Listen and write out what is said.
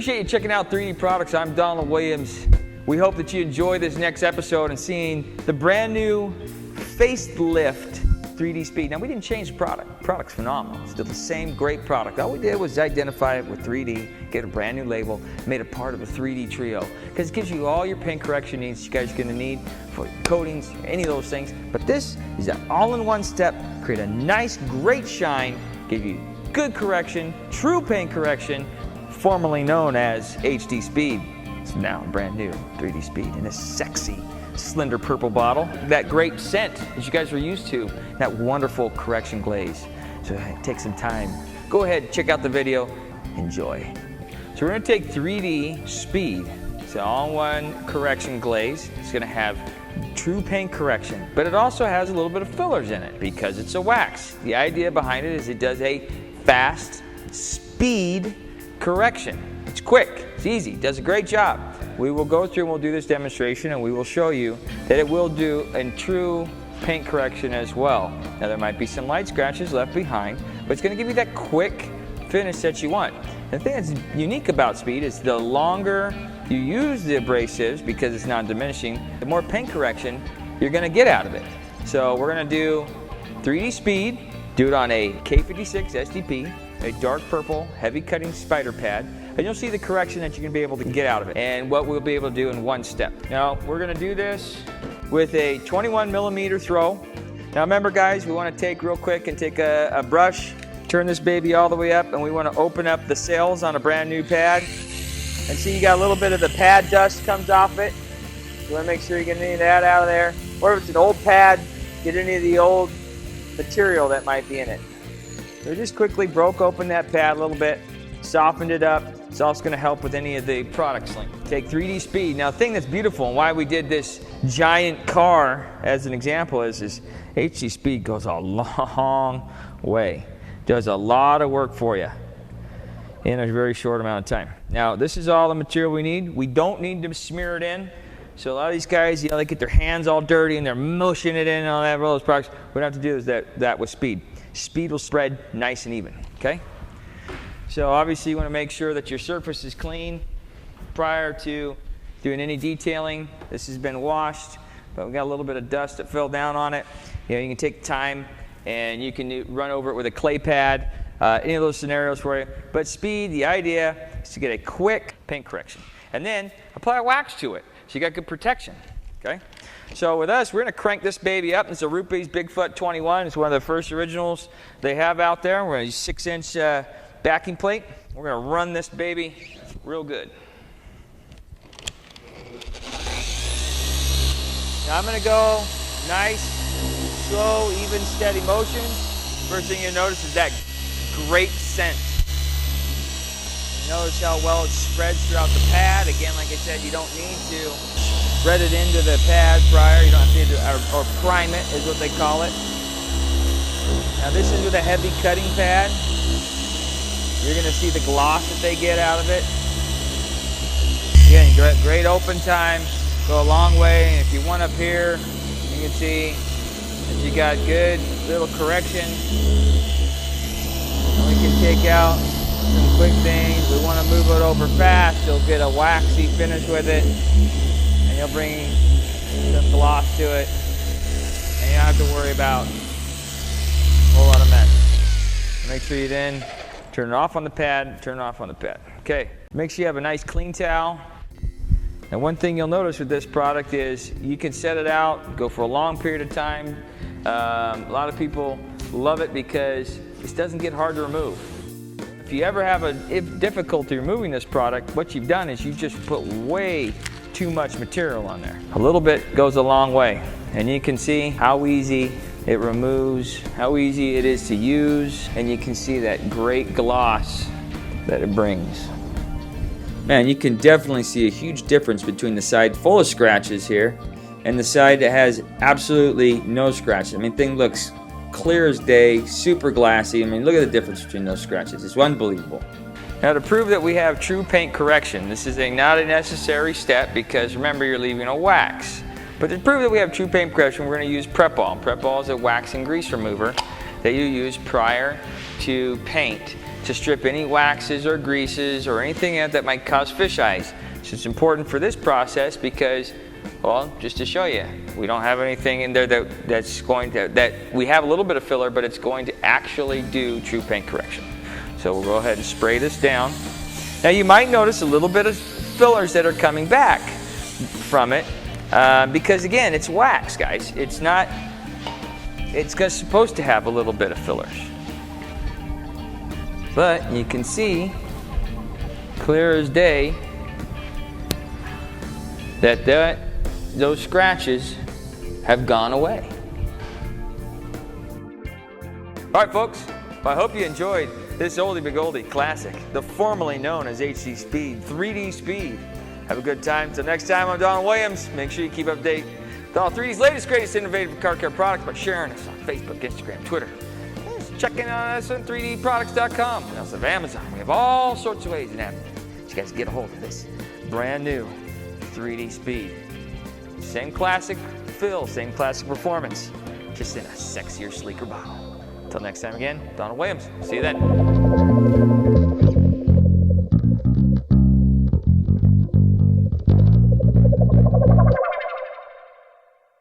Appreciate you checking out 3D Products. I'm Donald Williams. We hope that you enjoy this next episode and seeing the brand new facelift 3D Speed. Now, we didn't change the product. The product's phenomenal. Still the same great product. All we did was identify it with 3D, get a brand new label, made it part of a 3D trio. Because it gives you all your paint correction needs you guys are going to need for coatings, any of those things. But this is an all-in-one step. Create a nice, great shine, give you good correction, true paint correction, formerly known as HD Speed. It's now brand new 3D Speed in a sexy, slender purple bottle. That great scent that you guys are used to, that wonderful correction glaze. So take some time. Go ahead, check out the video, enjoy. So we're gonna take 3D Speed. It's an all-in-one correction glaze. It's gonna have true paint correction, but it also has a little bit of fillers in it because it's a wax. The idea behind it is it does a fast speed correction. It's quick, it's easy, it does a great job. We will go through and we'll do this demonstration and we will show you that it will do a true paint correction as well. Now there might be some light scratches left behind, but it's going to give you that quick finish that you want. The thing that's unique about Speed is the longer you use the abrasives, because it's non-diminishing, the more paint correction you're going to get out of it. So we're going to do 3D Speed, do it on a K56 SDP, a dark purple heavy cutting spider pad, and you'll see the correction that you're going to be able to get out of it and what we'll be able to do in one step. Now we're going to do this with a 21mm throw. Now remember guys, we want to take real quick and take a brush, turn this baby all the way up, and we want to open up the sails on a brand new pad. And see, you got a little bit of the pad dust comes off it. You want to make sure you get any of that out of there. Or if it's an old pad, get any of the old material that might be in it. So just quickly broke open that pad a little bit, softened it up. It's also going to help with any of the product sling. Take 3D Speed. Now the thing that's beautiful and why we did this giant car as an example is HD Speed goes a long way. Does a lot of work for you in a very short amount of time. Now this is all the material we need. We don't need to smear it in. So a lot of these guys, they get their hands all dirty and they're mushing it in and all that, all those products. What we don't have to do is that with Speed. Speed will spread nice and even, okay? So obviously you want to make sure that your surface is clean prior to doing any detailing. This has been washed, but we got a little bit of dust that fell down on it. You can take time and you can run over it with a clay pad, any of those scenarios for you. But Speed, the idea is to get a quick paint correction and then apply a wax to it so you got good protection, okay? So with us, we're going to crank this baby up. It's a Rupees Bigfoot 21. It's one of the first originals they have out there. We're going to use 6-inch backing plate. We're going to run this baby real good. Now I'm going to go nice, slow, even, steady motion. First thing you'll notice is that great scent. Notice how well it spreads throughout the pad. Again, like I said, you don't need to spread it into the pad prior. You don't have to do, or prime it is what they call it. Now this is with a heavy cutting pad. You're going to see the gloss that they get out of it. Again, great open time. Go a long way. And if you want up here, you can see that you got good little correction. And we can take out some quick things. We want to move it over fast. You'll get a waxy finish with it. And you'll bring some gloss to it. And you don't have to worry about a whole lot of mess. Make sure you then turn it off on the pad, turn it off on the pad. Okay, make sure you have a nice clean towel. And one thing you'll notice with this product is you can set it out, go for a long period of time. A lot of people love it because it doesn't get hard to remove. If you ever have a difficulty removing this product, what you've done is you've just put way too much material on there. A little bit goes a long way. And you can see how easy it removes, how easy it is to use, and you can see that great gloss that it brings. Man, you can definitely see a huge difference between the side full of scratches here and the side that has absolutely no scratches. I mean, thing looks clear as day, super glassy. I mean, look at the difference between those scratches. It's unbelievable. Now to prove that we have true paint correction, this is not a necessary step because remember you're leaving a wax. But to prove that we have true paint correction, we're going to use Prep-All. Prep-All is a wax and grease remover that you use prior to paint. to strip any waxes or greases or anything that might cause fish eyes. So it's important for this process because, well, just to show you, we don't have anything in there that we have a little bit of filler, but it's going to actually do true paint correction. So we'll go ahead and spray this down. Now you might notice a little bit of fillers that are coming back from it because again, it's wax, guys. It's supposed to have a little bit of fillers. But you can see, clear as day, that those scratches have gone away. All right, folks, I hope you enjoyed this oldie but goldie classic, the formerly known as HD Speed, 3D Speed. Have a good time. Until next time, I'm Donald Williams. Make sure you keep up to date with all 3D's latest, greatest innovative car care products by sharing us on Facebook, Instagram, Twitter. Checking on us on 3dproducts.com. We also have Amazon. We have all sorts of ways in Amazon. You guys get a hold of this brand new 3D Speed. Same classic fill, same classic performance, just in a sexier, sleeker bottle. Until next time again, Donald Williams. See you then.